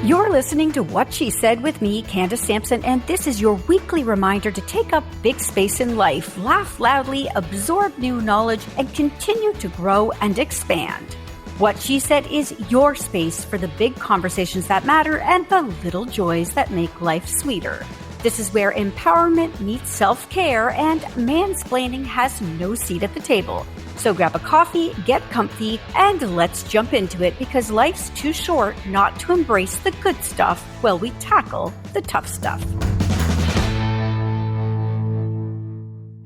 You're listening to What She Said with me, Candace Sampson, and this is your weekly reminder to take up big space in life, laugh loudly, absorb new knowledge, and continue to grow and expand. What She Said is your space for the big conversations that matter and the little joys that make life sweeter. This is where empowerment meets self-care and mansplaining has no seat at the table. So grab a coffee, get comfy, and let's jump into it because life's too short not to embrace the good stuff while we tackle the tough stuff.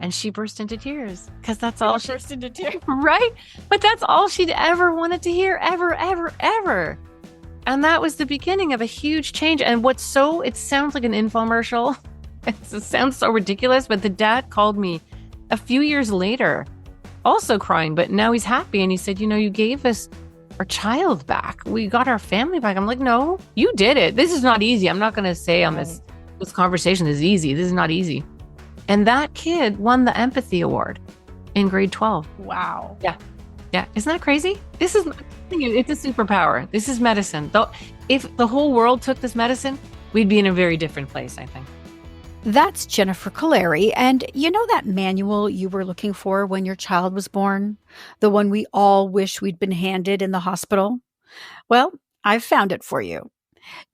And she burst into tears because that's all she burst into tears. Right? But that's all she'd ever wanted to hear, ever. And that was the beginning of a huge change. And it sounds like an infomercial. It sounds so ridiculous, but the dad called me a few years later, also crying, but now he's happy. And he said, you gave us our child back. We got our family back. I'm like, no, you did it. This is not easy. I'm not going to say on this conversation is easy. This is not easy. And that kid won the empathy award in grade 12. Wow. Yeah. Isn't that crazy? It's a superpower. This is medicine. Though, if the whole world took this medicine, we'd be in a very different place, I think. That's Jennifer Kolari. And you know that manual you were looking for when your child was born? The one we all wish we'd been handed in the hospital? Well, I've found it for you.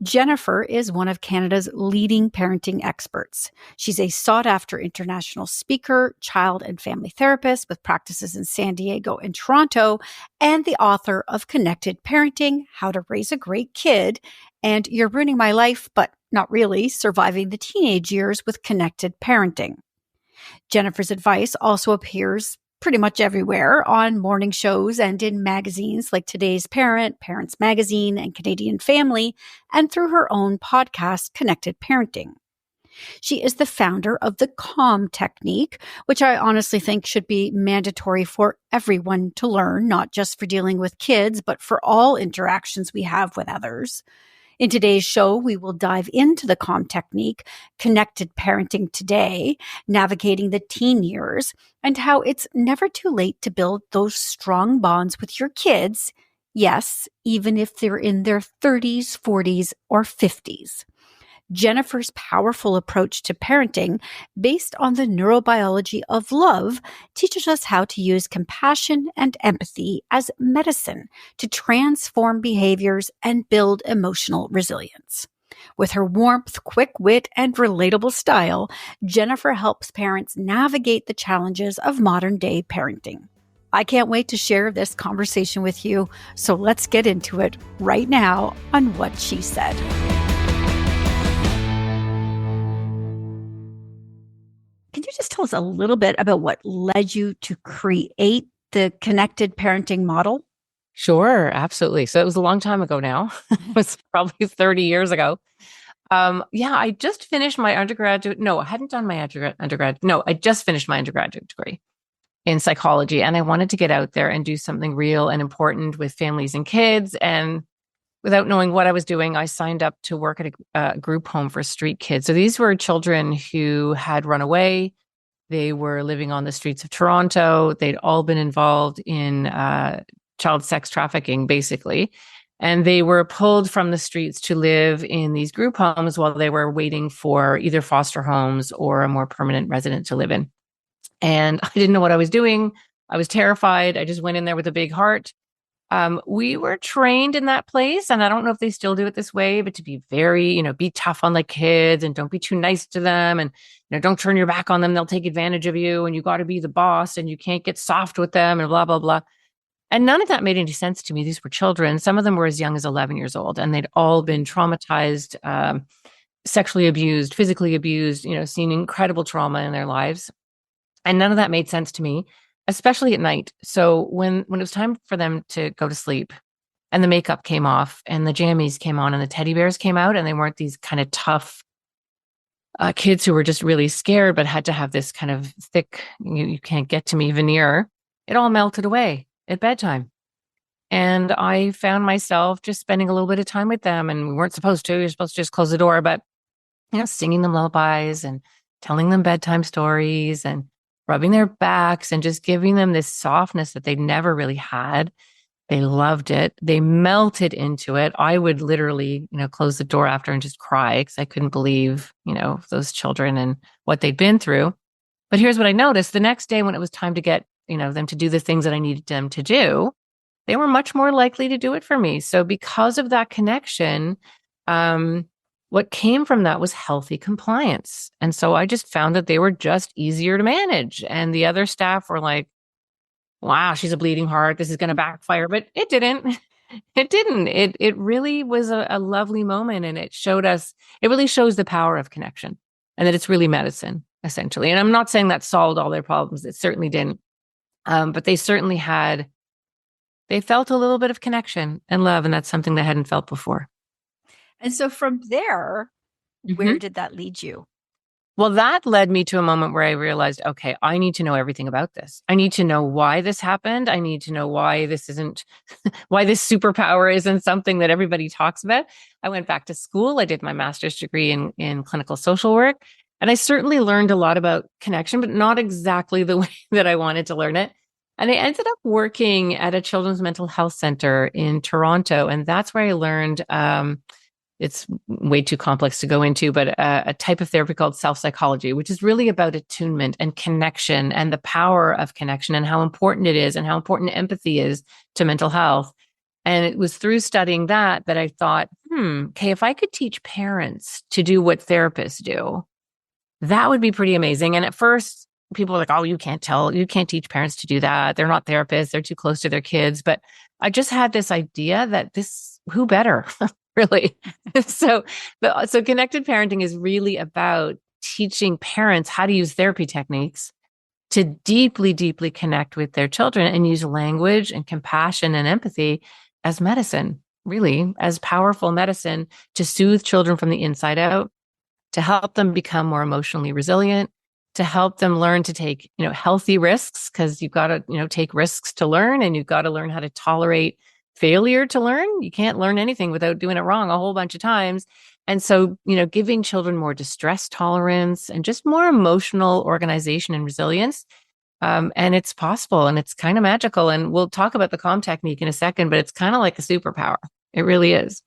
Jennifer is one of Canada's leading parenting experts. She's a sought-after international speaker, child and family therapist with practices in San Diego and Toronto, and the author of Connected Parenting, How to Raise a Great Kid, and You're Ruining My Life, but Not Really, Surviving the Teenage Years with Connected Parenting. Jennifer's advice also appears pretty much everywhere on morning shows and in magazines like Today's Parent, Parents Magazine, and Canadian Family, and through her own podcast, Connected Parenting. She is the founder of the CALM technique, which I honestly think should be mandatory for everyone to learn, not just for dealing with kids, but for all interactions we have with others. In today's show, we will dive into the CALM technique, connected parenting today, navigating the teen years, and how it's never too late to build those strong bonds with your kids. Yes, even if they're in their 30s, 40s, or 50s. Jennifer's powerful approach to parenting, based on the neurobiology of love, teaches us how to use compassion and empathy as medicine to transform behaviors and build emotional resilience. With her warmth, quick wit, and relatable style, Jennifer helps parents navigate the challenges of modern-day parenting. I can't wait to share this conversation with you, so let's get into it right now on What She Said. Can you just tell us a little bit about what led you to create the connected parenting model? Sure, absolutely. So it was a long time ago now. It was probably 30 years ago. I just finished my undergraduate. No, I hadn't done my undergrad. No, I just finished my undergraduate degree in psychology. And I wanted to get out there and do something real and important with families and kids. And without knowing what I was doing, I signed up to work at a group home for street kids. So these were children who had run away. They were living on the streets of Toronto. They'd all been involved in child sex trafficking, basically. And they were pulled from the streets to live in these group homes while they were waiting for either foster homes or a more permanent resident to live in. And I didn't know what I was doing. I was terrified. I just went in there with a big heart. We were trained in that place, and I don't know if they still do it this way, but to be very, be tough on the kids and don't be too nice to them, and don't turn your back on them. They'll take advantage of you, and you got to be the boss, and you can't get soft with them, and blah, blah, blah. And none of that made any sense to me. These were children. Some of them were as young as 11 years old, and they'd all been traumatized, sexually abused, physically abused, seen incredible trauma in their lives. And none of that made sense to me, especially at night. So when it was time for them to go to sleep and the makeup came off and the jammies came on and the teddy bears came out, and they weren't these kind of tough kids who were just really scared, but had to have this kind of thick, you can't get to me veneer, it all melted away at bedtime. And I found myself just spending a little bit of time with them, and we weren't supposed to. You're supposed to just close the door, but singing them lullabies and telling them bedtime stories and rubbing their backs and just giving them this softness that they never really had. They loved it. They melted into it. I would literally, close the door after and just cry because I couldn't believe, those children and what they'd been through. But here's what I noticed. The next day when it was time to get, them to do the things that I needed them to do, they were much more likely to do it for me. So because of that connection, um, what came from that was healthy compliance. And so I just found that they were just easier to manage. And the other staff were like, wow, she's a bleeding heart. This is going to backfire. But it didn't. It didn't. It really was a lovely moment. And it really shows the power of connection and that it's really medicine, essentially. And I'm not saying that solved all their problems. It certainly didn't. But they felt a little bit of connection and love. And that's something they hadn't felt before. And so from there, Mm-hmm. where did that lead you? Well, that led me to a moment where I realized, okay, I need to know everything about this. I need to know why this happened. I need to know why why this superpower isn't something that everybody talks about. I went back to school. I did my master's degree in clinical social work. And I certainly learned a lot about connection, but not exactly the way that I wanted to learn it. And I ended up working at a children's mental health center in Toronto. And that's where I learned, it's way too complex to go into, but a type of therapy called self-psychology, which is really about attunement and connection and the power of connection and how important it is and how important empathy is to mental health. And it was through studying that I thought, okay, if I could teach parents to do what therapists do, that would be pretty amazing. And at first, people were like, oh, you can't teach parents to do that. They're not therapists. They're too close to their kids. But I just had this idea that who better, really? so, so connected parenting is really about teaching parents how to use therapy techniques to deeply, deeply connect with their children and use language and compassion and empathy as medicine, really as powerful medicine to soothe children from the inside out, to help them become more emotionally resilient, to help them learn to take, healthy risks, because you've got to, take risks to learn, and you've got to learn how to tolerate failure to learn. You can't learn anything without doing it wrong a whole bunch of times. And so, giving children more distress tolerance and just more emotional organization and resilience. And it's possible and it's kind of magical. And we'll talk about the calm technique in a second, but it's kind of like a superpower. It really is.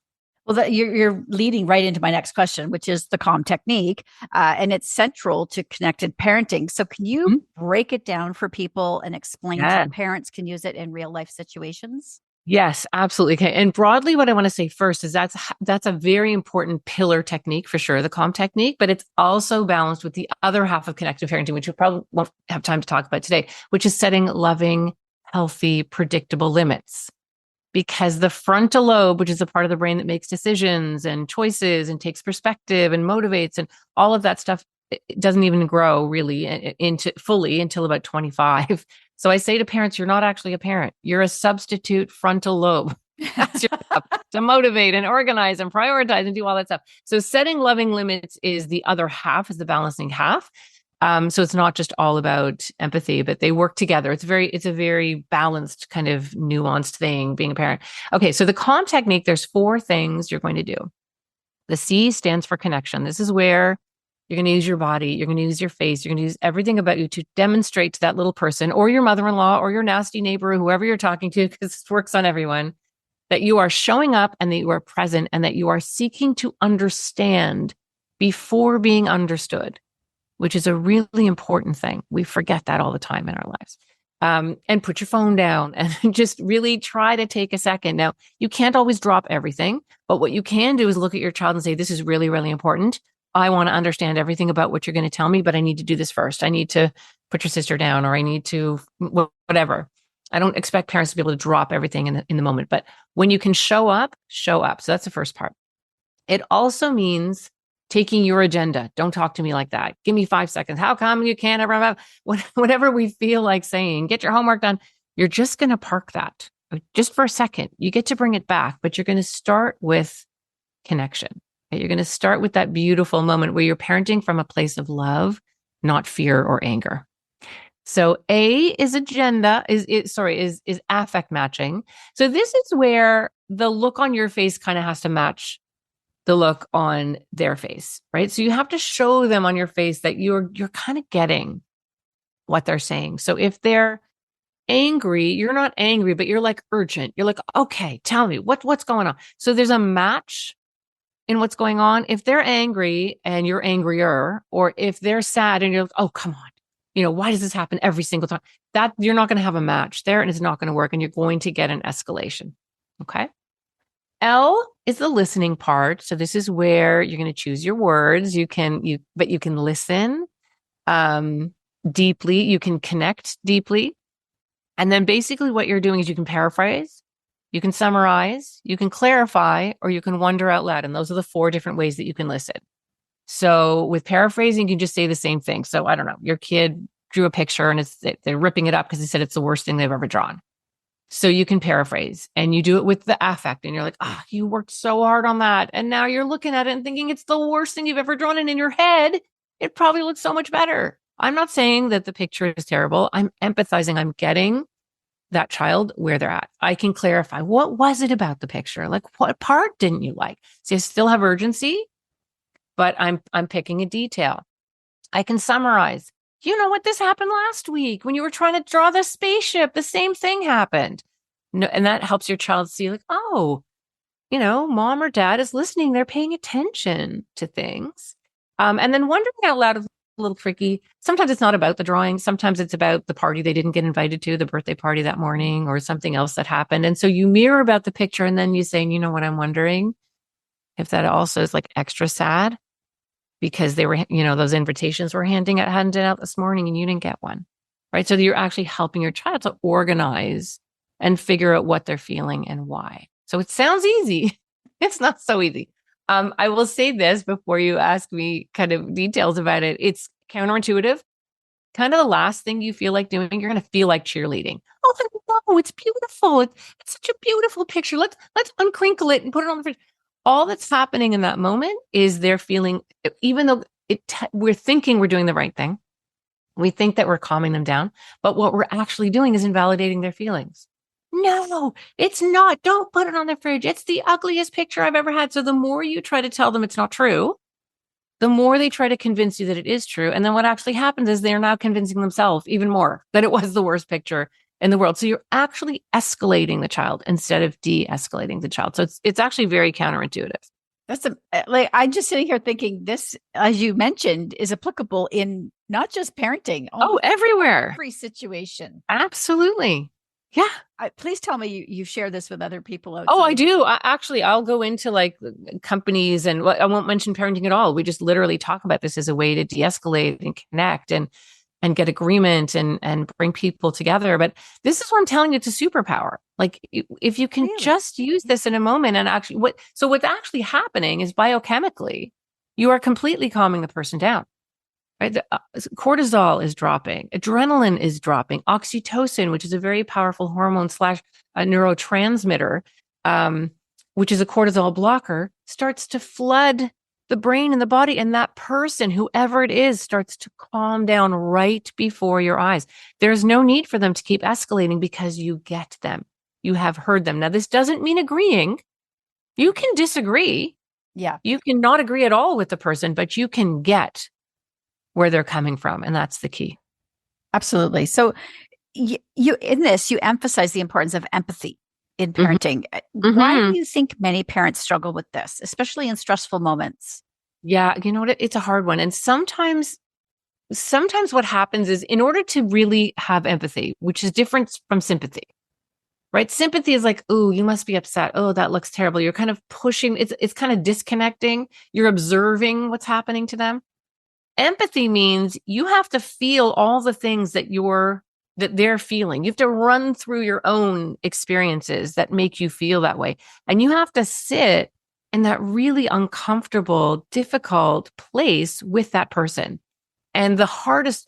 Well, you're leading right into my next question, which is the calm technique, and it's central to connected parenting. So, can you Mhm. break it down for people and explain how Yeah. parents can use it in real life situations? Yes, absolutely. Okay. And broadly, what I want to say first is that's a very important pillar technique for sure, the calm technique, but it's also balanced with the other half of connected parenting, which we probably won't have time to talk about today, which is setting loving, healthy, predictable limits. Because the frontal lobe, which is the part of the brain that makes decisions and choices and takes perspective and motivates and all of that stuff, it doesn't even grow really into fully until about 25. So I say to parents, you're not actually a parent. You're a substitute frontal lobe. That's your job, to motivate and organize and prioritize and do all that stuff. So setting loving limits is the other half, is the balancing half. So it's not just all about empathy, but they work together. It's a very balanced kind of nuanced thing, being a parent. Okay. So the calm technique, there's 4 things you're going to do. The C stands for connection. This is where you're going to use your body. You're going to use your face. You're going to use everything about you to demonstrate to that little person or your mother-in-law or your nasty neighbor, or whoever you're talking to, because this works on everyone, that you are showing up and that you are present and that you are seeking to understand before being understood, which is a really important thing. We forget that all the time in our lives. And put your phone down and just really try to take a second. Now, you can't always drop everything, but what you can do is look at your child and say, this is really, really important. I want to understand everything about what you're going to tell me, but I need to do this first. I need to put your sister down, or I need to whatever. I don't expect parents to be able to drop everything in the moment, but when you can show up, show up. So that's the first part. It also means taking your agenda. Don't talk to me like that. Give me 5 seconds. How come you can't ever, whatever we feel like saying, get your homework done. You're just going to park that just for a second. You get to bring it back, but you're going to start with connection. Okay? You're going to start with that beautiful moment where you're parenting from a place of love, not fear or anger. So A is agenda, is affect matching. So this is where the look on your face kind of has to match the look on their face, right? So you have to show them on your face that you're kind of getting what they're saying. So if they're angry, you're not angry, but you're like urgent. You're like, okay, tell me what's going on. So there's a match in what's going on. If they're angry and you're angrier, or if they're sad and you're like, oh, come on. Why does this happen every single time? That you're not going to have a match there, and it's not going to work, and you're going to get an escalation. Okay. L is the listening part. So this is where you're going to choose your words. But you can listen deeply. You can connect deeply. And then basically what you're doing is you can paraphrase, you can summarize, you can clarify, or you can wonder out loud. And those are the 4 different ways that you can listen. So with paraphrasing, you can just say the same thing. So I don't know, your kid drew a picture and they're ripping it up because they said it's the worst thing they've ever drawn. So you can paraphrase, and you do it with the affect, and you're like, you worked so hard on that. And now you're looking at it and thinking it's the worst thing you've ever drawn. And in your head, it probably looks so much better. I'm not saying that the picture is terrible. I'm empathizing. I'm getting that child where they're at. I can clarify, what was it about the picture? Like, what part didn't you like? So you still have urgency, but I'm picking a detail. I can summarize. You know what? This happened last week when you were trying to draw the spaceship. The same thing happened. No, and that helps your child see, like, oh, mom or dad is listening. They're paying attention to things. And then wondering out loud is a little tricky. Sometimes it's not about the drawing. Sometimes it's about the party they didn't get invited to, the birthday party that morning, or something else that happened. And so you mirror about the picture, and then you say, you know what, I'm wondering if that also is like extra sad because they were, those invitations were handed out this morning and you didn't get one, right? So you're actually helping your child to organize and figure out what they're feeling and why. So it sounds easy. It's not so easy. I will say this before you ask me kind of details about it. It's counterintuitive. Kind of the last thing you feel like doing, you're going to feel like cheerleading. Oh, no, it's beautiful. It's such a beautiful picture. Let's uncrinkle it and put it on the fridge. All that's happening in that moment is they're feeling, even though we're thinking we're doing the right thing, we think that we're calming them down, but what we're actually doing is invalidating their feelings. No, it's not. Don't put it on the fridge. It's the ugliest picture I've ever had. So the more you try to tell them it's not true, the more they try to convince you that it is true. And then what actually happens is they're now convincing themselves even more that it was the worst picture in the world. So you're actually escalating the child instead of de-escalating the child. So it's actually very counterintuitive. That's I'm just sitting here thinking this, as you mentioned, is applicable in not just parenting. Everywhere. Every situation. Absolutely. Yeah. Please tell me you share this with other people outside. Oh, I do. I'll go into like companies, and I won't mention parenting at all. We just literally talk about this as a way to de-escalate and connect and get agreement and bring people together. But this is what I'm telling you, it's a superpower. Like if you can just use this in a moment and actually what's actually happening is biochemically, you are completely calming the person down. Right? Cortisol is dropping, adrenaline is dropping, oxytocin, which is a very powerful hormone / a neurotransmitter, which is a cortisol blocker, starts to flood the brain and the body. And that person, whoever it is, starts to calm down right before your eyes. There's no need for them to keep escalating because you get them. You have heard them. Now, this doesn't mean agreeing. You can disagree. Yeah. You can not agree at all with the person, but you can get where they're coming from. And that's the key. Absolutely. So you in this, you emphasize the importance of empathy in parenting. Mm-hmm. Why do you think many parents struggle with this, especially in stressful moments? Yeah, you know what? It's a hard one. And sometimes what happens is, in order to really have empathy, which is different from sympathy, right? Sympathy is like, oh, you must be upset. Oh, that looks terrible. You're kind of pushing. It's kind of disconnecting. You're observing what's happening to them. Empathy means you have to feel all the things that they're feeling. You have to run through your own experiences that make you feel that way. And you have to sit in that really uncomfortable, difficult place with that person. And the hardest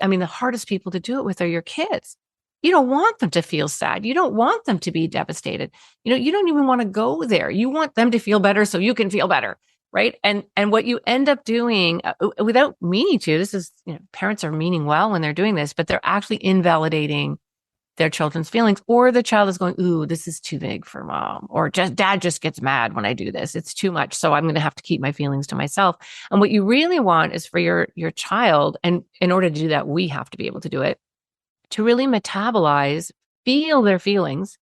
people to do it with are your kids. You don't want them to feel sad. You don't want them to be devastated. You don't even want to go there. You want them to feel better so you can feel better. Right. And what you end up doing without meaning to, this is, parents are meaning well when they're doing this, but they're actually invalidating their children's feelings, or the child is going, ooh, this is too big for mom, or dad just gets mad when I do this. It's too much. So I'm going to have to keep my feelings to myself. And what you really want is for your child. And in order to do that, we have to be able to do it, to really metabolize feel their feelings,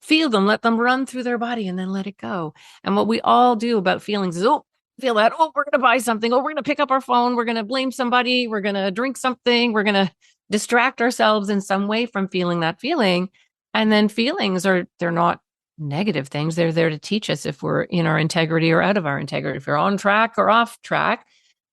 feel them, let them run through their body, and then let it go. And what we all do about feelings is, oh, feel that. Oh, we're going to buy something. Oh, we're going to pick up our phone. We're going to blame somebody. We're going to drink something. We're going to distract ourselves in some way from feeling that feeling. And then they're not negative things. They're there to teach us if we're in our integrity or out of our integrity, if we're on track or off track.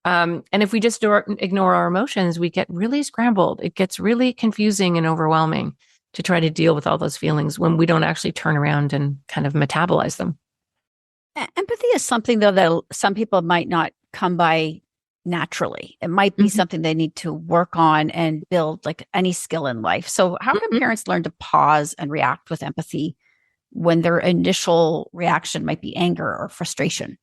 And if we just ignore our emotions, we get really scrambled. It gets really confusing and overwhelming to try to deal with all those feelings when we don't actually turn around and kind of metabolize them. Empathy is something, though, that some people might not come by naturally. It might be something they need to work on and build, like any skill in life. So, how can parents learn to pause and react with empathy when their initial reaction might be anger or frustration?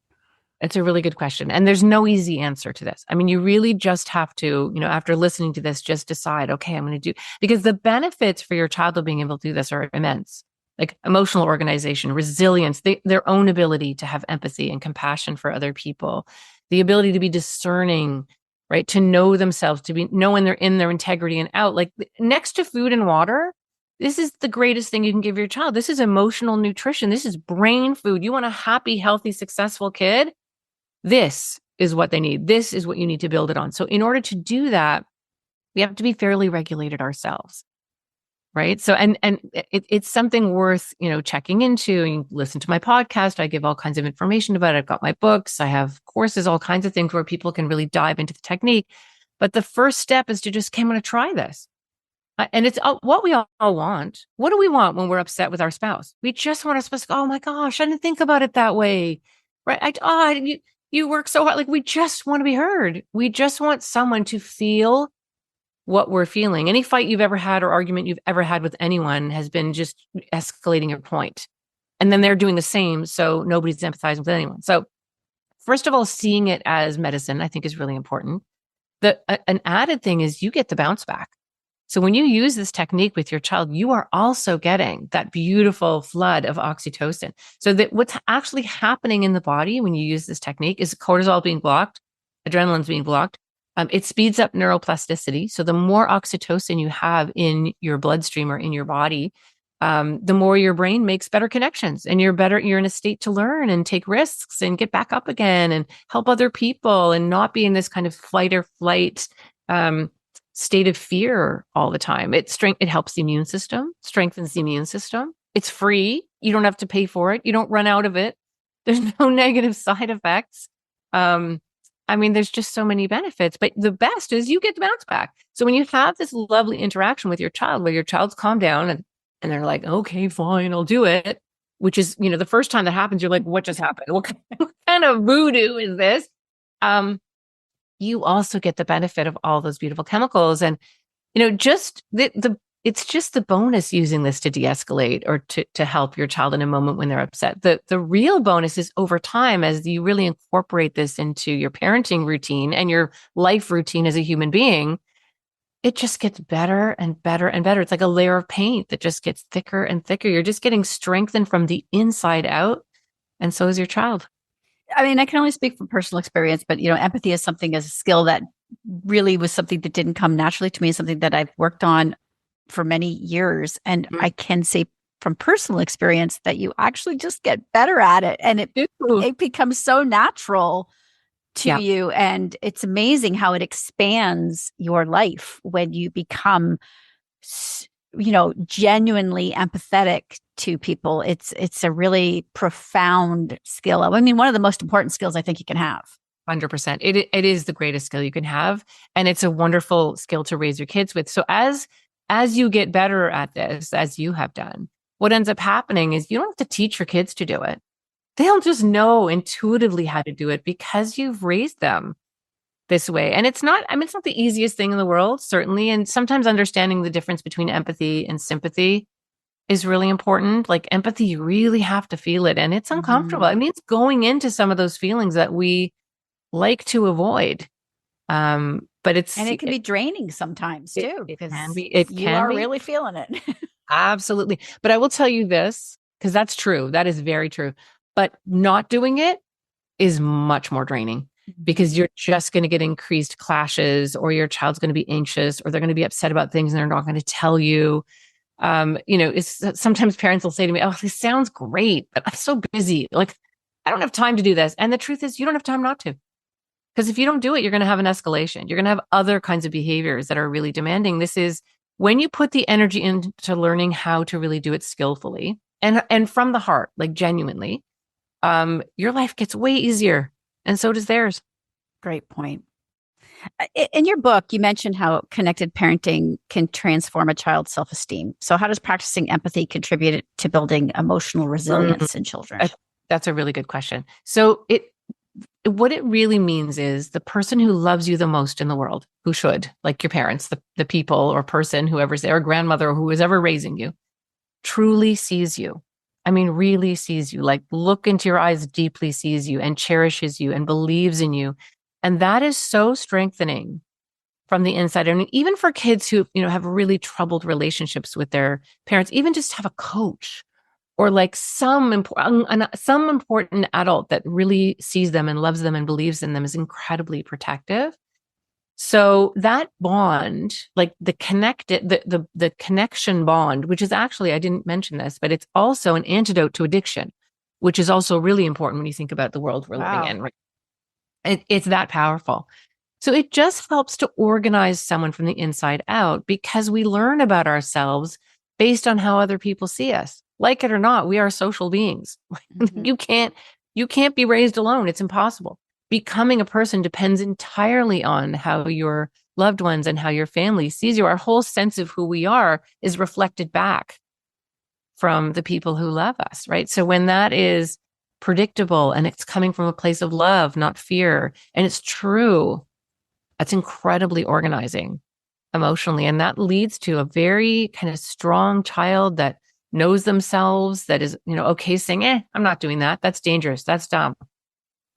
It's a really good question. And there's no easy answer to this. I mean, you really just have to, after listening to this, just decide, okay, I'm going to do, because the benefits for your child of being able to do this are immense. Like emotional organization, resilience, their own ability to have empathy and compassion for other people, the ability to be discerning, right? To know themselves, to know when they're in their integrity and out. Like next to food and water, this is the greatest thing you can give your child. This is emotional nutrition. This is brain food. You want a happy, healthy, successful kid? This is what they need. This is what you need to build it on. So in order to do that, we have to be fairly regulated ourselves. Right. So, and it's something worth, checking into. You listen to my podcast. I give all kinds of information about it. I've got my books. I have courses, all kinds of things where people can really dive into the technique. But the first step is to just, okay, I'm going to try this. And it's what we all want. What do we want when we're upset with our spouse? We just want our spouse to go, oh my gosh, I didn't think about it that way. Right. You work so hard. Like we just want to be heard. We just want someone to feel what we're feeling. Any fight you've ever had or argument you've ever had with anyone has been just escalating your point. And then they're doing the same. So nobody's empathizing with anyone. So first of all, seeing it as medicine, I think is really important. An added thing is you get the bounce back. So when you use this technique with your child, you are also getting that beautiful flood of oxytocin. So that what's actually happening in the body when you use this technique is cortisol being blocked, adrenaline's being blocked. It speeds up neuroplasticity. So the more oxytocin you have in your bloodstream or in your body, the more your brain makes better connections, and you're in a state to learn and take risks and get back up again and help other people and not be in this kind of fight or flight state of fear all the time. It helps the immune system, strengthens the immune system. It's free. You don't have to pay for it. You don't run out of it. There's no negative side effects. There's just so many benefits, but the best is you get the bounce back. So when you have this lovely interaction with your child, where your child's calmed down and they're like, okay, fine, I'll do it, which is, the first time that happens, you're like, what just happened? What kind of voodoo is this? You also get the benefit of all those beautiful chemicals. And, just it's just the bonus using this to de-escalate or to help your child in a moment when they're upset. The real bonus is over time, as you really incorporate this into your parenting routine and your life routine as a human being, it just gets better and better and better. It's like a layer of paint that just gets thicker and thicker. You're just getting strengthened from the inside out. And so is your child. I mean, I can only speak from personal experience, but empathy is something, as a skill that really was something that didn't come naturally to me, something that I've worked on for many years. And I can say from personal experience that you actually just get better at it, and it becomes so natural to you. And it's amazing how it expands your life when you become, genuinely empathetic to people. It's a really profound skill. I mean, one of the most important skills I think you can have. 100%. It is the greatest skill you can have. And it's a wonderful skill to raise your kids with. So as you get better at this, as you have done, what ends up happening is you don't have to teach your kids to do it. They'll just know intuitively how to do it because you've raised them this way. And it's not the easiest thing in the world, certainly. And sometimes understanding the difference between empathy and sympathy is really important. Like empathy, you really have to feel it, and it's uncomfortable. It means going into some of those feelings that we like to avoid. But it can be draining sometimes too, because you are really feeling it. Absolutely. But I will tell you this, because that's true. That is very true. But not doing it is much more draining, because you're just going to get increased clashes, or your child's going to be anxious, or they're going to be upset about things and they're not going to tell you. Sometimes parents will say to me, "Oh, this sounds great, but I'm so busy. Like, I don't have time to do this." And the truth is, you don't have time not to. Because if you don't do it, you're going to have an escalation. You're going to have other kinds of behaviors that are really demanding. This is when you put the energy into learning how to really do it skillfully and from the heart, like genuinely, your life gets way easier. And so does theirs. Great point. In your book, you mentioned how connected parenting can transform a child's self-esteem. So how does practicing empathy contribute to building emotional resilience in children? That's a really good question. So what it really means is the person who loves you the most in the world, who should, like your parents, the people or person, whoever's there, grandmother, or who is ever raising you, truly sees you. I mean, really sees you, like look into your eyes, deeply sees you and cherishes you and believes in you. And that is so strengthening from the inside. And even for kids who, have really troubled relationships with their parents, even just have a coach or like some important adult that really sees them and loves them and believes in them is incredibly protective. So that bond, like the connection bond, which is actually, I didn't mention this, but it's also an antidote to addiction, which is also really important when you think about the world we're living in. Right? It's that powerful. So it just helps to organize someone from the inside out because we learn about ourselves based on how other people see us. Like it or not, we are social beings. Mm-hmm. You can't be raised alone. It's impossible. Becoming a person depends entirely on how your loved ones and how your family sees you. Our whole sense of who we are is reflected back from the people who love us, right? So when that is predictable and it's coming from a place of love, not fear, and it's true, that's incredibly organizing emotionally. And that leads to a very kind of strong child that knows themselves, that is, okay saying, I'm not doing that. That's dangerous. That's dumb.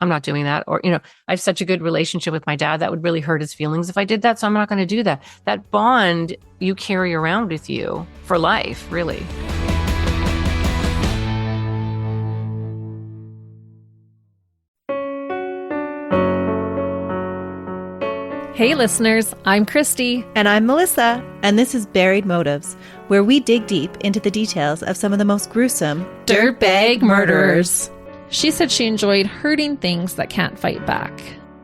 I'm not doing that. Or, I have such a good relationship with my dad. That would really hurt his feelings if I did that. So I'm not going to do that. That bond you carry around with you for life, really. Hey listeners, I'm Christy. And I'm Melissa. And this is Buried Motives, where we dig deep into the details of some of the most gruesome dirtbag murderers. She said she enjoyed hurting things that can't fight back.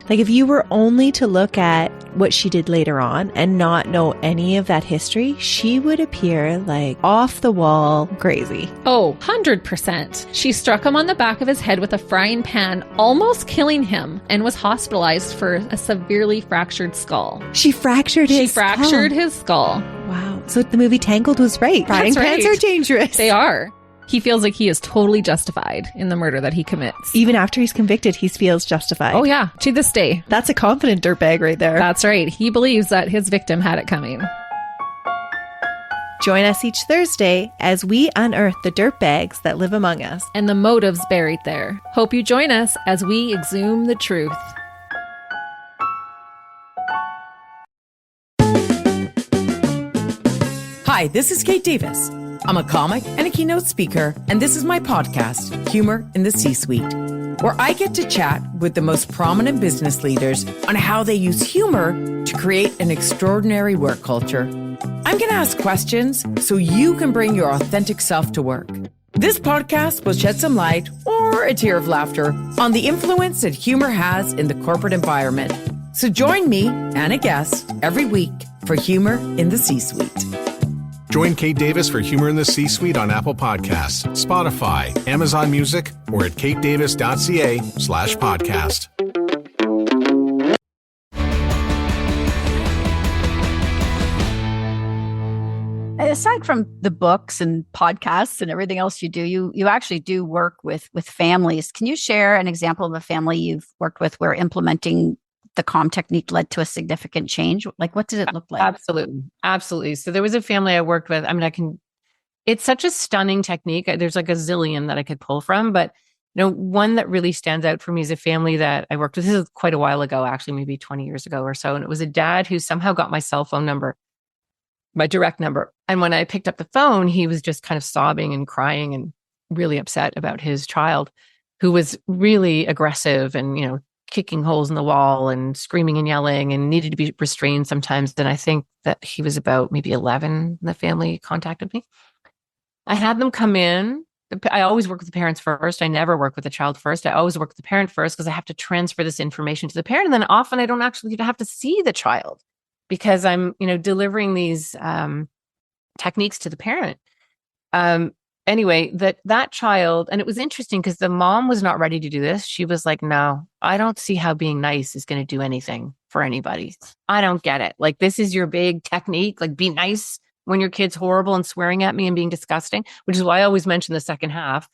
Like if you were only to look at what she did later on and not know any of that history, she would appear like off the wall crazy. Oh, 100%. She struck him on the back of his head with a frying pan, almost killing him, and was hospitalized for a severely fractured skull. She fractured his skull. Wow. So the movie Tangled was right. Frying pans are dangerous. They are. He feels like he is totally justified in the murder that he commits. Even after he's convicted, he feels justified. Oh yeah, to this day. That's a confident dirtbag right there. That's right. He believes that his victim had it coming. Join us each Thursday as we unearth the dirtbags that live among us. And the motives buried there. Hope you join us as we exhume the truth. Hi, this is Kate Davis. I'm a comic and a keynote speaker, and this is my podcast, Humor in the C-Suite, where I get to chat with the most prominent business leaders on how they use humor to create an extraordinary work culture. I'm going to ask questions so you can bring your authentic self to work. This podcast will shed some light or a tear of laughter on the influence that humor has in the corporate environment. So join me and a guest every week for Humor in the C-Suite. Join Kate Davis for Humor in the C-Suite on Apple Podcasts, Spotify, Amazon Music, or at katedavis.ca/podcast. Aside from the books and podcasts and everything else you do, you actually do work with families. Can you share an example of a family you've worked with where implementing the calm technique led to a significant change? Like, what did it look like? Absolutely. So there was a family I worked with. I mean, it's such a stunning technique. There's like a zillion that I could pull from, but one that really stands out for me is a family that I worked with. This is quite a while ago, actually, maybe 20 years ago or so. And it was a dad who somehow got my cell phone number, my direct number. And when I picked up the phone, he was just kind of sobbing and crying and really upset about his child, who was really aggressive and, kicking holes in the wall and screaming and yelling and needed to be restrained sometimes. Then I think that he was about maybe 11. The family contacted me. I had them come in. I always work with the parents first. I never work with the child first. I always work with the parent first because I have to transfer this information to the parent. And then often I don't actually have to see the child because I'm, delivering these techniques to the parent. Anyway, that child, and it was interesting because the mom was not ready to do this. She was like, no, I don't see how being nice is going to do anything for anybody. I don't get it. Like, this is your big technique, like be nice when your kid's horrible and swearing at me and being disgusting, which is why I always mention the second half.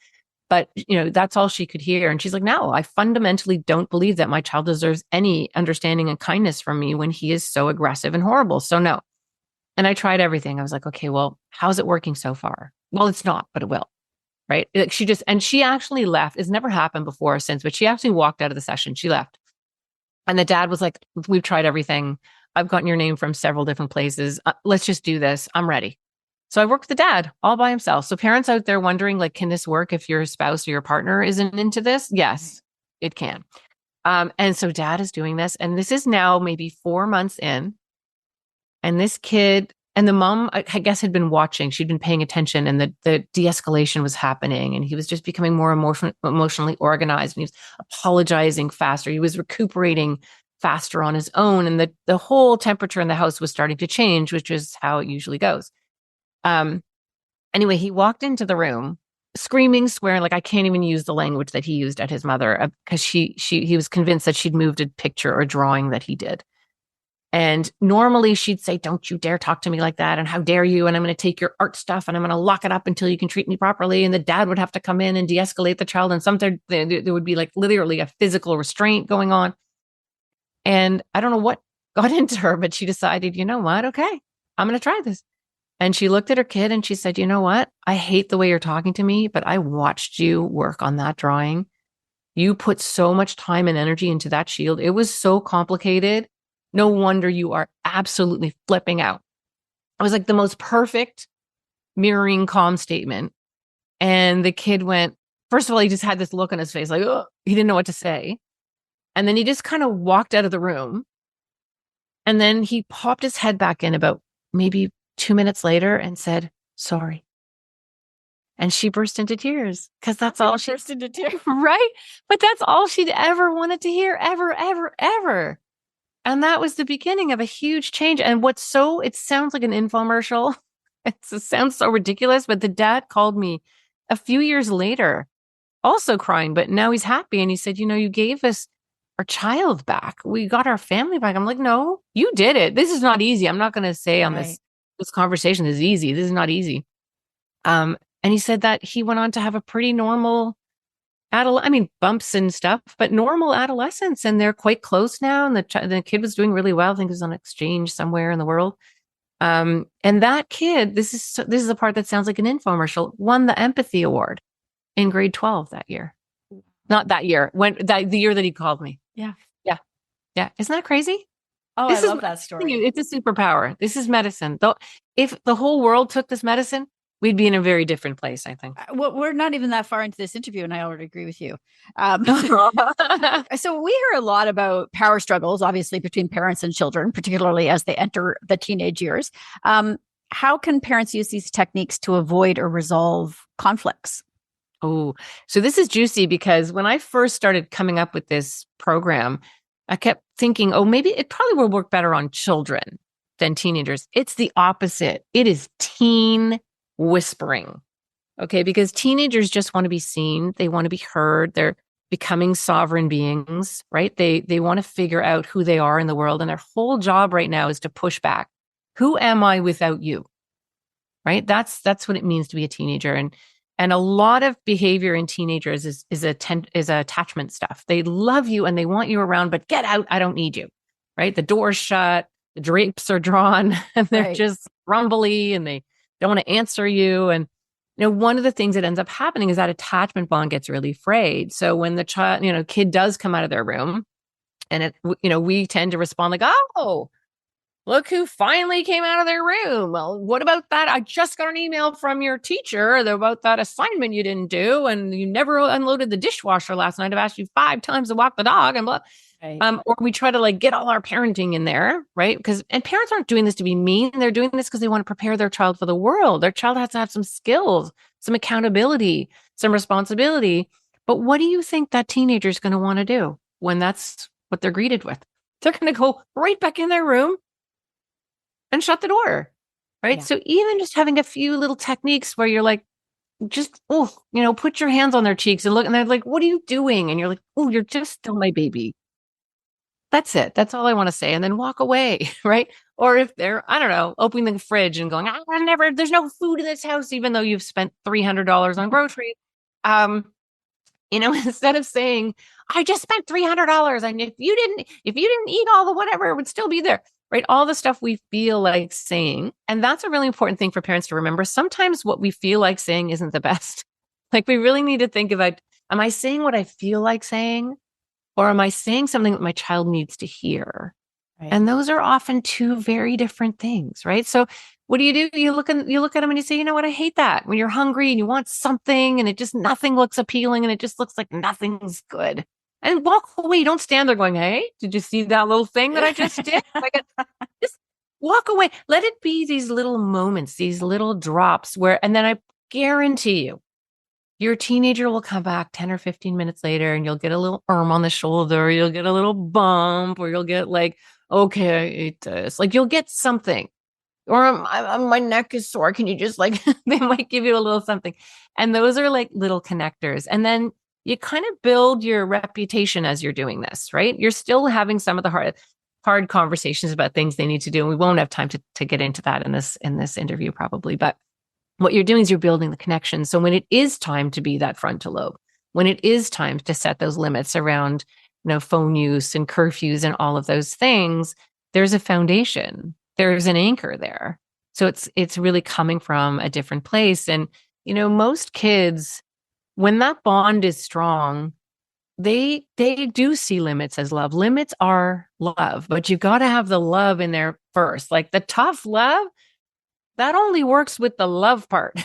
But, that's all she could hear. And she's like, no, I fundamentally don't believe that my child deserves any understanding and kindness from me when he is so aggressive and horrible. So no. And I tried everything. I was like, okay, well, how's it working so far? Well, it's not, but it will. Right. Like she actually left. It's never happened before or since, but she actually walked out of the session. She left. And the dad was like, we've tried everything. I've gotten your name from several different places. Let's just do this. I'm ready. So I worked with the dad all by himself. So parents out there wondering, like, can this work if your spouse or your partner isn't into this? Yes, it can. And so dad is doing this. And this is now maybe 4 months in. And this kid and the mom, I guess, had been watching. She'd been paying attention, and the de-escalation was happening. And he was just becoming more emotionally organized. And he was apologizing faster. He was recuperating faster on his own. And the whole temperature in the house was starting to change, which is how it usually goes. Anyway, he walked into the room screaming, swearing, like I can't even use the language that he used at his mother because he was convinced that she'd moved a picture or drawing that he did. And normally she'd say, don't you dare talk to me like that. And how dare you? And I'm going to take your art stuff and I'm going to lock it up until you can treat me properly. And the dad would have to come in and de-escalate the child. And sometimes there would be like literally a physical restraint going on. And I don't know what got into her, but she decided, you know what? Okay, I'm going to try this. And she looked at her kid and she said, you know what? I hate the way you're talking to me, but I watched you work on that drawing. You put so much time and energy into that shield. It was so complicated. No wonder you are absolutely flipping out. It was like the most perfect mirroring calm statement. And the kid went, first of all, he just had this look on his face, like, oh, he didn't know what to say. And then he just kind of walked out of the room. And then he popped his head back in about maybe 2 minutes later and said, sorry. And she burst into tears because that's all she burst into tears, right? But that's all she'd ever wanted to hear, ever, ever, ever. And that was the beginning of a huge change. And it sounds like an infomercial. It sounds so ridiculous, but the dad called me a few years later, also crying, but now he's happy. And he said, you gave us our child back. We got our family back. I'm like, no, you did it. This is not easy. I'm not going to say on this conversation is easy. This is not easy. And he said that he went on to have a pretty normal bumps and stuff, but normal adolescence. And they're quite close now. And the kid was doing really well. I think he was on exchange somewhere in the world. And that kid, this is the part that sounds like an infomercial, won the empathy award in grade 12 that year. Not that year, the year that he called me. Yeah. Yeah. Yeah. Isn't that crazy? Oh, I love that story. It's a superpower. This is medicine. Though, if the whole world took this medicine, we'd be in a very different place, I think. Well, we're not even that far into this interview, and I already agree with you. So we hear a lot about power struggles, obviously, between parents and children, particularly as they enter the teenage years. How can parents use these techniques to avoid or resolve conflicts? Oh, so this is juicy because when I first started coming up with this program, I kept thinking, maybe it probably will work better on children than teenagers. It's the opposite. It is teen whispering. Okay. Because teenagers just want to be seen. They want to be heard. They're becoming sovereign beings, right? They want to figure out who they are in the world. And their whole job right now is to push back. Who am I without you? Right? That's what it means to be a teenager. And a lot of behavior in teenagers is attachment stuff. They love you and they want you around, but get out. I don't need you. Right? The door's shut, the drapes are drawn, and they're just rumbly and they don't want to answer you. And one of the things that ends up happening is that attachment bond gets really frayed. So when the kid does come out of their room, and we tend to respond like, oh, look who finally came out of their room. Well, what about that? I just got an email from your teacher about that assignment you didn't do, and you never unloaded the dishwasher last night. I've asked you 5 times to walk the dog, and blah. Right. Or we try to get all our parenting in there, right? And parents aren't doing this to be mean. They're doing this because they want to prepare their child for the world. Their child has to have some skills, some accountability, some responsibility. But what do you think that teenager is going to want to do when that's what they're greeted with? They're going to go right back in their room and shut the door, right? Yeah. So even just having a few little techniques where you're just, put your hands on their cheeks and look, and they're like, what are you doing? And you're like, oh, you're just still my baby. That's it. That's all I want to say. And then walk away, right? Or if they're, I don't know, opening the fridge and going, there's no food in this house, even though you've spent $300 on groceries. Instead of saying, I just spent $300. And if you didn't eat all the whatever, it would still be there, right? All the stuff we feel like saying. And that's a really important thing for parents to remember. Sometimes what we feel like saying isn't the best. We really need to think about, am I saying what I feel like saying? Or am I saying something that my child needs to hear? Right. And those are often two very different things, right? So what do? You look at them and you say, you know what? I hate that. When you're hungry and you want something and nothing looks appealing and it just looks like nothing's good. And walk away. Don't stand there going, hey, did you see that little thing that I just did? Just walk away. Let it be these little moments, these little drops and then I guarantee you, your teenager will come back 10 or 15 minutes later and you'll get a little on the shoulder, you'll get a little bump, or you'll get okay, I ate this. You'll get something. Or my neck is sore. Can you just they might give you a little something. And those are little connectors. And then you kind of build your reputation as you're doing this, right? You're still having some of the hard conversations about things they need to do. And we won't have time to get into that in this interview probably, but what you're doing is you're building the connection. So when it is time to be that frontal lobe, when it is time to set those limits around, phone use and curfews and all of those things, there's a foundation, there's an anchor there. So it's really coming from a different place. And, most kids, when that bond is strong, they do see limits as love. Limits are love, but you got to have the love in there first. The tough love, that only works with the love part,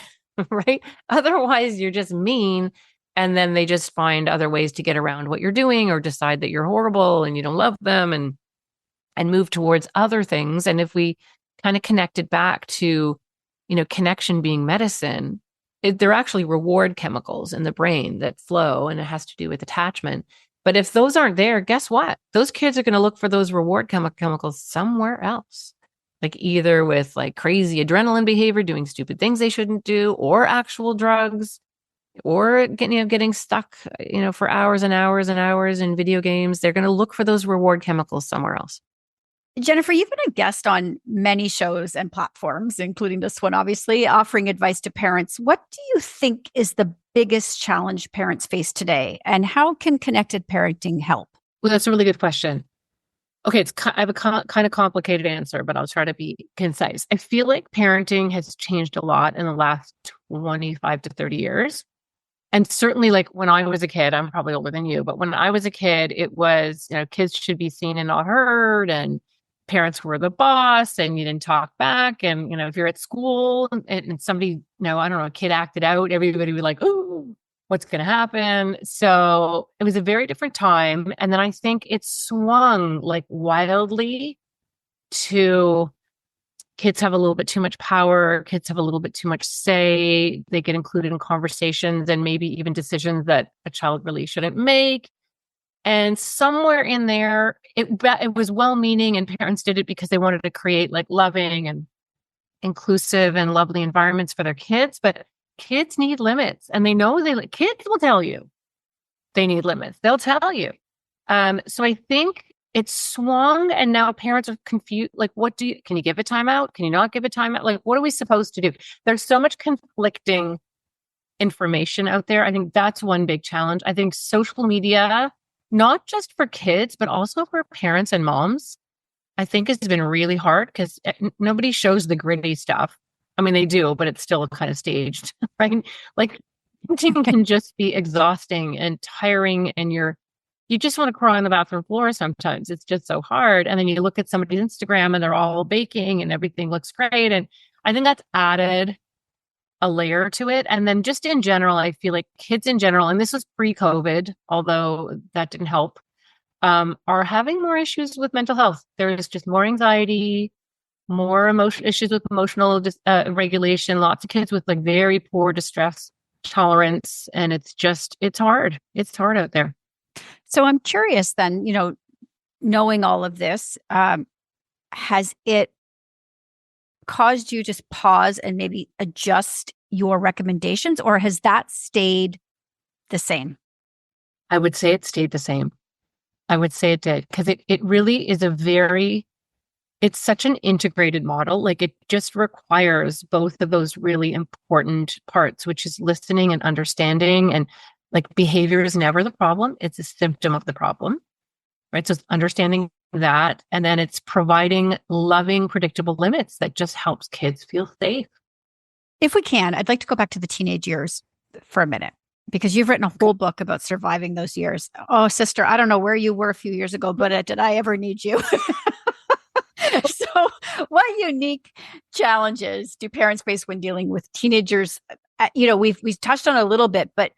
right? Otherwise, you're just mean. And then they just find other ways to get around what you're doing or decide that you're horrible and you don't love them and move towards other things. And if we kind of connect it back to, connection being medicine, they're actually reward chemicals in the brain that flow, and it has to do with attachment. But if those aren't there, guess what? Those kids are going to look for those reward chemicals somewhere else. Either with crazy adrenaline behavior, doing stupid things they shouldn't do, or actual drugs, or getting stuck, for hours and hours and hours in video games. They're going to look for those reward chemicals somewhere else. Jennifer, you've been a guest on many shows and platforms, including this one, obviously, offering advice to parents. What do you think is the biggest challenge parents face today, and how can connected parenting help? Well, that's a really good question. Okay, I have a kind of complicated answer, but I'll try to be concise. I feel like parenting has changed a lot in the last 25 to 30 years. And certainly when I was a kid, I'm probably older than you, but when I was a kid, it was, kids should be seen and not heard, and parents were the boss and you didn't talk back. And, if you're at school and somebody, I don't know, a kid acted out, everybody would be like, ooh, what's going to happen? So it was a very different time. And then I think it swung wildly to kids have a little bit too much power. Kids have a little bit too much say. They get included in conversations and maybe even decisions that a child really shouldn't make. And somewhere in there, it was well-meaning, and parents did it because they wanted to create loving and inclusive and lovely environments for their kids. But kids need limits, and they know kids will tell you they need limits. They'll tell you. So I think it's swung, and now parents are confused. Can you give a timeout? Can you not give a timeout? What are we supposed to do? There's so much conflicting information out there. I think that's one big challenge. I think social media, not just for kids, but also for parents and moms, I think has been really hard because nobody shows the gritty stuff. I mean, they do, but it's still kind of staged, right? Parenting can just be exhausting and tiring, and you're you just want to crawl on the bathroom floor sometimes. It's just so hard. And then you look at somebody's Instagram and they're all baking and everything looks great. And I think that's added a layer to it. And then just in general, I feel like kids in general, and this was pre-COVID, although that didn't help, are having more issues with mental health. There's just more anxiety, more issues with emotional regulation, lots of kids with like very poor distress tolerance. And it's hard. It's hard out there. So I'm curious then, knowing all of this, has it caused you to just pause and maybe adjust your recommendations, or has that stayed the same? I would say it stayed the same. I would say it did, because it really is it's such an integrated model. Like it just requires both of those really important parts, which is listening and understanding. And like behavior is never the problem. It's a symptom of the problem, right? So it's understanding that. And then it's providing loving, predictable limits that just helps kids feel safe. If we can, I'd like to go back to the teenage years for a minute, because you've written a whole book about surviving those years. Oh, sister, I don't know where you were a few years ago, but did I ever need you? So what unique challenges do parents face when dealing with teenagers? We've touched on a little bit, but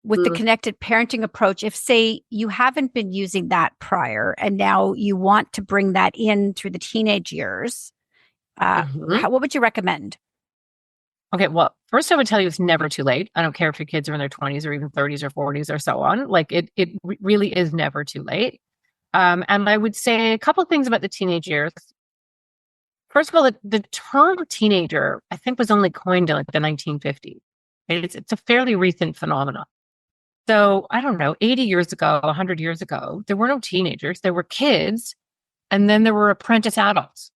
with the connected parenting approach, if say you haven't been using that prior and now you want to bring that in through the teenage years, what would you recommend? Okay, well, first I would tell you it's never too late. I don't care if your kids are in their 20s or even 30s or 40s or so on. Like it really is never too late. And I would say a couple of things about the teenage years. First of all, the term teenager, I think, was only coined in like the 1950s. Right? It's a fairly recent phenomenon. So I don't know, 80 years ago, 100 years ago, there were no teenagers. There were kids, and then there were apprentice adults.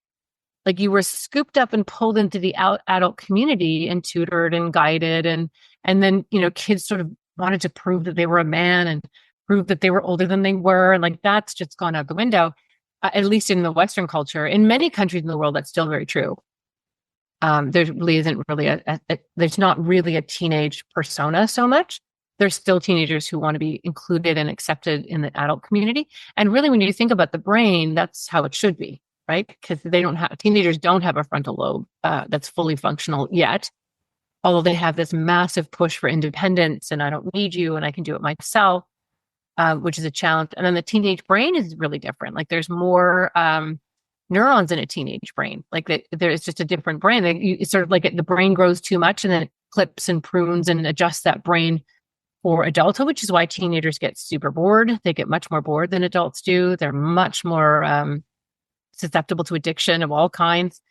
Like you were scooped up and pulled into the adult community and tutored and guided. And then, kids sort of wanted to prove that they were a man and prove that they were older than they were. And like, that's just gone out the window, at least in the Western culture. In many countries in the world, that's still very true. There really isn't really there's not really a teenage persona so much. There's still teenagers who want to be included and accepted in the adult community. And really, when you think about the brain, that's how it should be. Right? Because teenagers don't have a frontal lobe that's fully functional yet, although they have this massive push for independence and I don't need you and I can do it myself, which is a challenge. And then the teenage brain is really different. Like there's more neurons in a teenage brain. Like there's just a different brain. It's sort of like the brain grows too much and then it clips and prunes and adjusts that brain for adulthood, which is why teenagers get super bored. They get much more bored than adults do. They're much more susceptible to addiction of all kinds.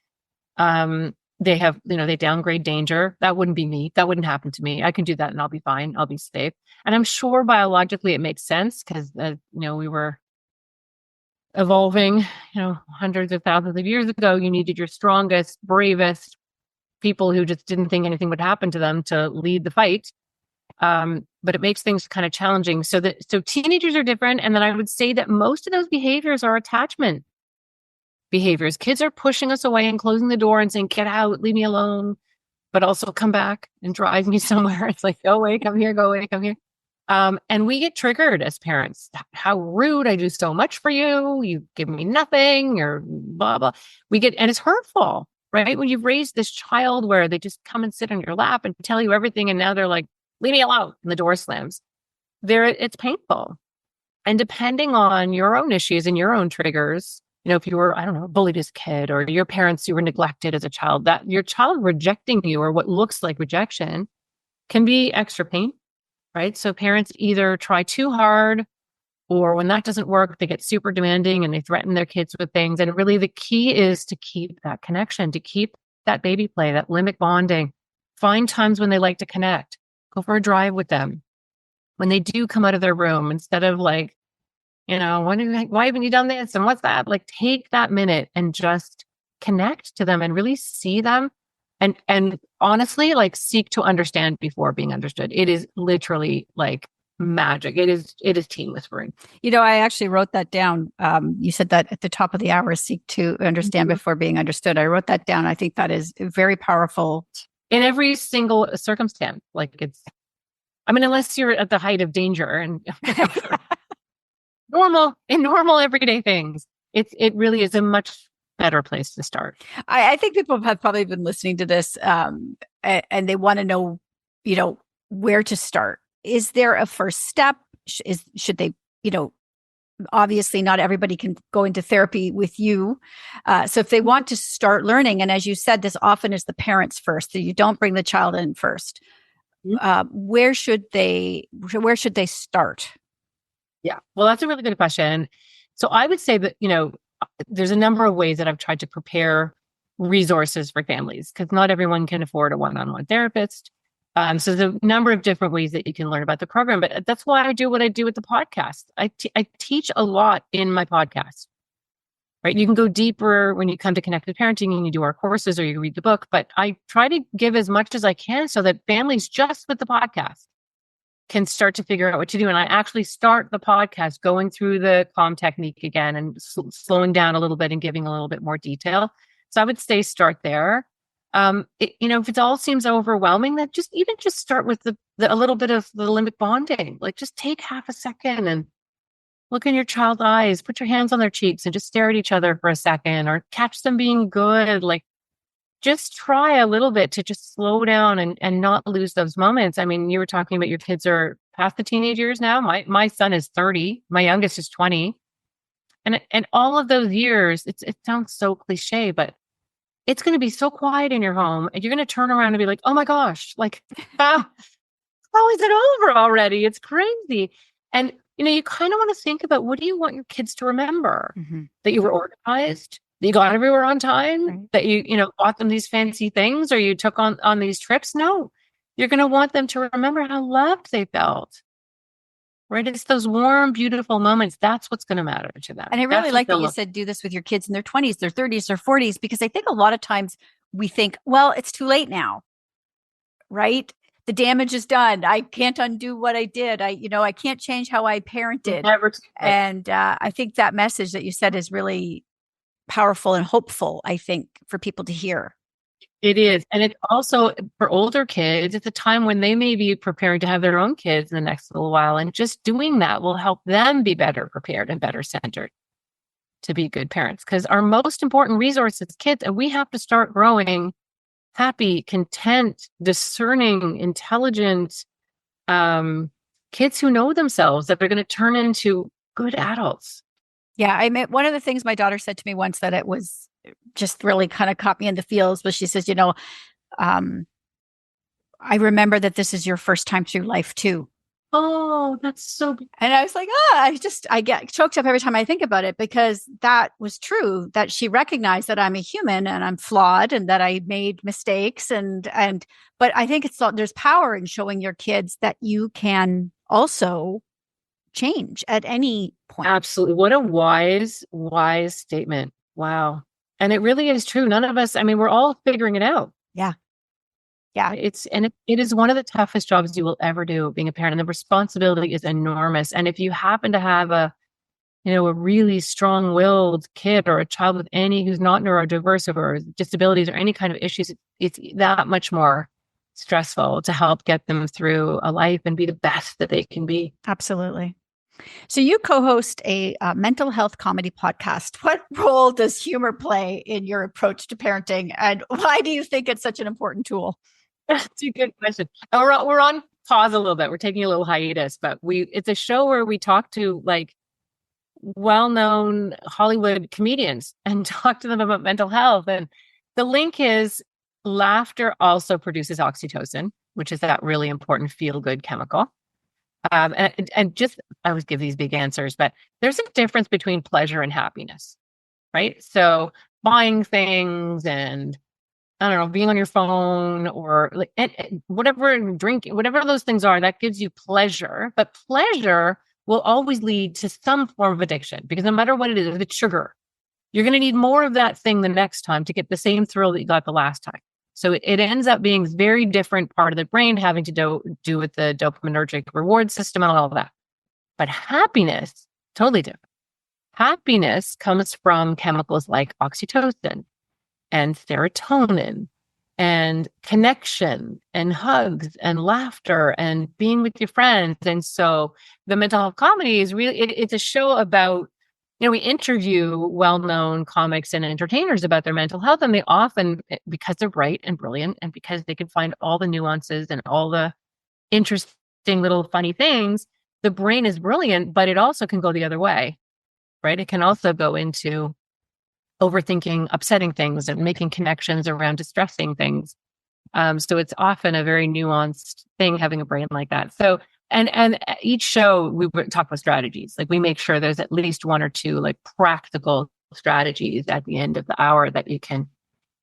They have, they downgrade danger. That wouldn't be me. That wouldn't happen to me. I can do that and I'll be fine. I'll be safe. And I'm sure biologically it makes sense because, we were evolving, hundreds of thousands of years ago. You needed your strongest, bravest people who just didn't think anything would happen to them to lead the fight. But it makes things kind of challenging. So teenagers are different. And then I would say that most of those behaviors are attachment behaviors. Kids are pushing us away and closing the door and saying, get out, leave me alone, but also come back and drive me somewhere. It's like, go away, come here, go away, come here. And we get triggered as parents. How rude, I do so much for you. You give me nothing or blah, blah. And it's hurtful, right? When you've raised this child where they just come and sit on your lap and tell you everything. And now they're like, leave me alone. And the door slams. It's painful. And depending on your own issues and your own triggers, if you were, I don't know, bullied as a kid or your parents, you were neglected as a child, that your child rejecting you or what looks like rejection can be extra pain, right? So parents either try too hard or when that doesn't work, they get super demanding and they threaten their kids with things. And really the key is to keep that connection, to keep that baby play, that limbic bonding. Find times when they like to connect. Go for a drive with them. When they do come out of their room, instead of like, why haven't you done this? And what's that? Like, take that minute and just connect to them and really see them. And honestly, like seek to understand before being understood. It is literally like magic. It is teen whispering. I actually wrote that down. You said that at the top of the hour, seek to understand before being understood. I wrote that down. I think that is very powerful. In every single circumstance. Like unless you're at the height of danger and normal everyday things. It really is a much better place to start. I think people have probably been listening to this, and they want to know, where to start. Is there a first step? Should they, obviously not everybody can go into therapy with you. So if they want to start learning, and as you said, this often is the parents first, so you don't bring the child in first. Where should they start? Yeah. Well, that's a really good question. So I would say that, there's a number of ways that I've tried to prepare resources for families because not everyone can afford a one-on-one therapist. So there's a number of different ways that you can learn about the program, but that's why I do what I do with the podcast. I teach a lot in my podcast, right? You can go deeper when you come to connected parenting and you do our courses or you read the book, but I try to give as much as I can so that families just with the podcast can start to figure out what to do. And I actually start the podcast going through the calm technique again and slowing down a little bit and giving a little bit more detail. So I would say start there. If it all seems overwhelming, then just start with a little bit of the limbic bonding. Like just take half a second and look in your child's eyes, put your hands on their cheeks and just stare at each other for a second or catch them being good. Like just try a little bit to just slow down and not lose those moments. I mean, you were talking about your kids are past the teenage years now. My son is 30. My youngest is 20. And all of those years, it sounds so cliche, but it's going to be so quiet in your home and you're going to turn around and be like, oh my gosh, like, how is it over already? It's crazy. And, you kind of want to think about what do you want your kids to remember? Mm-hmm. That you were organized, that you got everywhere on time, Right. that you bought them these fancy things or you took on these trips. No, you're going to want them to remember how loved they felt. Right. It's those warm, beautiful moments. That's what's going to matter to them. And I really like that you said do this with your kids in their 20s, their 30s, their 40s, because I think a lot of times we think, well, it's too late now, right? The damage is done. I can't undo what I did. I can't change how I parented. And I think that message that you said is really powerful and hopeful, I think, for people to hear. It is. And it's also for older kids, it's a time when they may be preparing to have their own kids in the next little while. And just doing that will help them be better prepared and better centered to be good parents. Because our most important resource is kids, and we have to start growing happy, content, discerning, intelligent kids who know themselves, that they're going to turn into good adults. Yeah. One of the things my daughter said to me once that it was just really kind of caught me in the feels, but she says, I remember that this is your first time through life too. Oh, that's so good. And I was like, I get choked up every time I think about it, because that was true, that she recognized that I'm a human and I'm flawed and that I made mistakes. But I think there's power in showing your kids that you can also change at any point. Absolutely. What a wise statement. Wow. And it really is true. None of us, we're all figuring it out. Yeah. Yeah. It is one of the toughest jobs you will ever do, being a parent. And the responsibility is enormous. And if you happen to have a really strong-willed kid or a child who's not neurodiverse or disabilities or any kind of issues, it's that much more stressful to help get them through a life and be the best that they can be. Absolutely. So you co-host a mental health comedy podcast. What role does humor play in your approach to parenting, and why do you think it's such an important tool? That's a good question. We're on pause a little bit. We're taking a little hiatus, but it's a show where we talk to like well-known Hollywood comedians and talk to them about mental health. And the link is laughter also produces oxytocin, which is that really important feel-good chemical. And just, I always give these big answers, but there's a difference between pleasure and happiness, right? So buying things and, I don't know, being on your phone or like and whatever, drinking, whatever those things are, that gives you pleasure. But pleasure will always lead to some form of addiction, because no matter what it is, if it's sugar, you're going to need more of that thing the next time to get the same thrill that you got the last time. So it ends up being very different part of the brain having to do with the dopaminergic reward system and all of that. But happiness, totally different. Happiness comes from chemicals like oxytocin and serotonin and connection and hugs and laughter and being with your friends. And so the mental health comedy is really, it's a show about, we interview well-known comics and entertainers about their mental health, and they often, because they're bright and brilliant and because they can find all the nuances and all the interesting little funny things, the brain is brilliant, but it also can go the other way, right? It can also go into overthinking, upsetting things and making connections around distressing things. So it's often a very nuanced thing having a brain like that. So, and each show we talk about strategies. Like we make sure there's at least one or two like practical strategies at the end of the hour that you can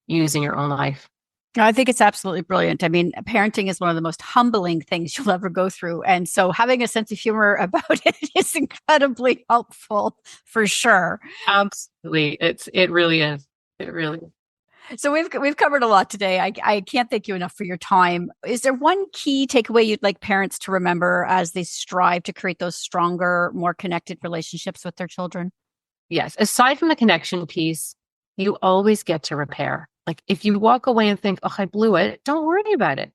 use in your own life. I think it's absolutely brilliant. I mean, parenting is one of the most humbling things you'll ever go through. And so having a sense of humor about it is incredibly helpful for sure. Absolutely. It really is. It really is. So we've covered a lot today. I can't thank you enough for your time. Is there one key takeaway you'd like parents to remember as they strive to create those stronger, more connected relationships with their children? Yes. Aside from the connection piece, you always get to repair. Like if you walk away and think, oh, I blew it, don't worry about it.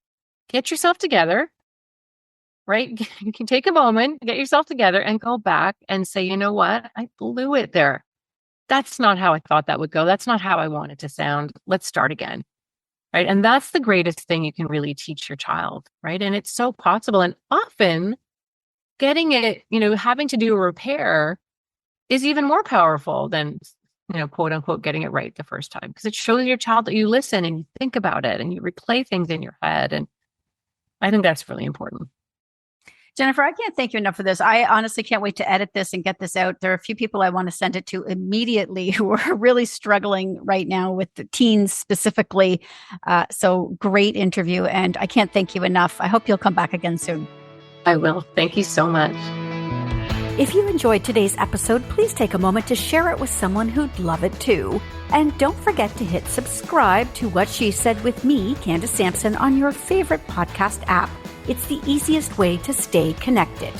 Get yourself together, right? You can take a moment, get yourself together and go back and say, you know what? I blew it there. That's not how I thought that would go. That's not how I want it to sound. Let's start again, right? And that's the greatest thing you can really teach your child, right? And it's so possible. And often getting it, having to do a repair is even more powerful than quote unquote, getting it right the first time, because it shows your child that you listen and you think about it and you replay things in your head. And I think that's really important. Jennifer, I can't thank you enough for this. I honestly can't wait to edit this and get this out. There are a few people I want to send it to immediately who are really struggling right now with the teens specifically. So great interview. And I can't thank you enough. I hope you'll come back again soon. I will. Thank you so much. If you enjoyed today's episode, please take a moment to share it with someone who'd love it too. And don't forget to hit subscribe to What She Said with me, Candace Sampson, on your favorite podcast app. It's the easiest way to stay connected.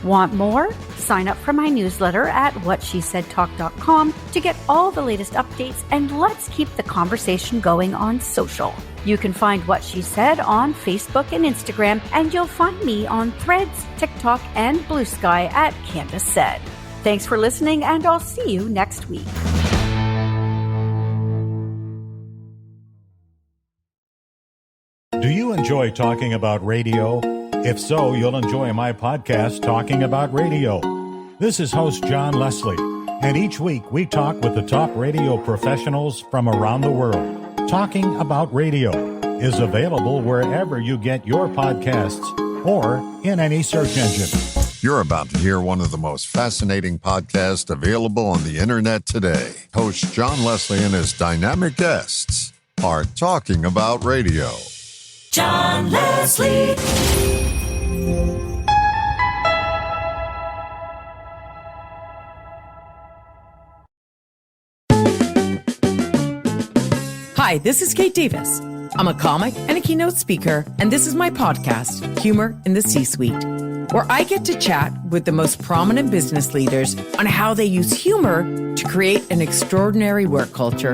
Want more? Sign up for my newsletter at whatshesaidtalk.com to get all the latest updates, and let's keep the conversation going on social. You can find What She Said on Facebook and Instagram, and you'll find me on Threads, TikTok, and Blue Sky at Candace Said. Thanks for listening, and I'll see you next week. Do you enjoy talking about radio? If so, you'll enjoy my podcast, Talking About Radio. This is host John Leslie, and each week we talk with the top radio professionals from around the world. Talking About Radio is available wherever you get your podcasts or in any search engine. You're about to hear one of the most fascinating podcasts available on the internet today. Host John Leslie and his dynamic guests are talking about radio. John Leslie. Hi, this is Kate Davis. I'm a comic and a keynote speaker, and this is my podcast, Humor in the C-Suite, where I get to chat with the most prominent business leaders on how they use humor to create an extraordinary work culture.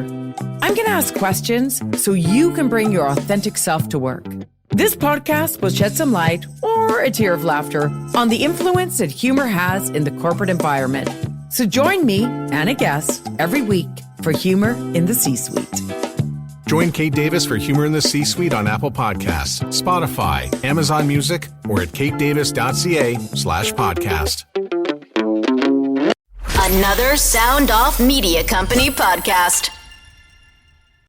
I'm going to ask questions so you can bring your authentic self to work. This podcast will shed some light or a tear of laughter on the influence that humor has in the corporate environment. So join me and a guest every week for Humor in the C-Suite. Join Kate Davis for Humor in the C-Suite on Apple Podcasts, Spotify, Amazon Music, or at katedavis.ca/podcast. Another Sound Off Media Company podcast.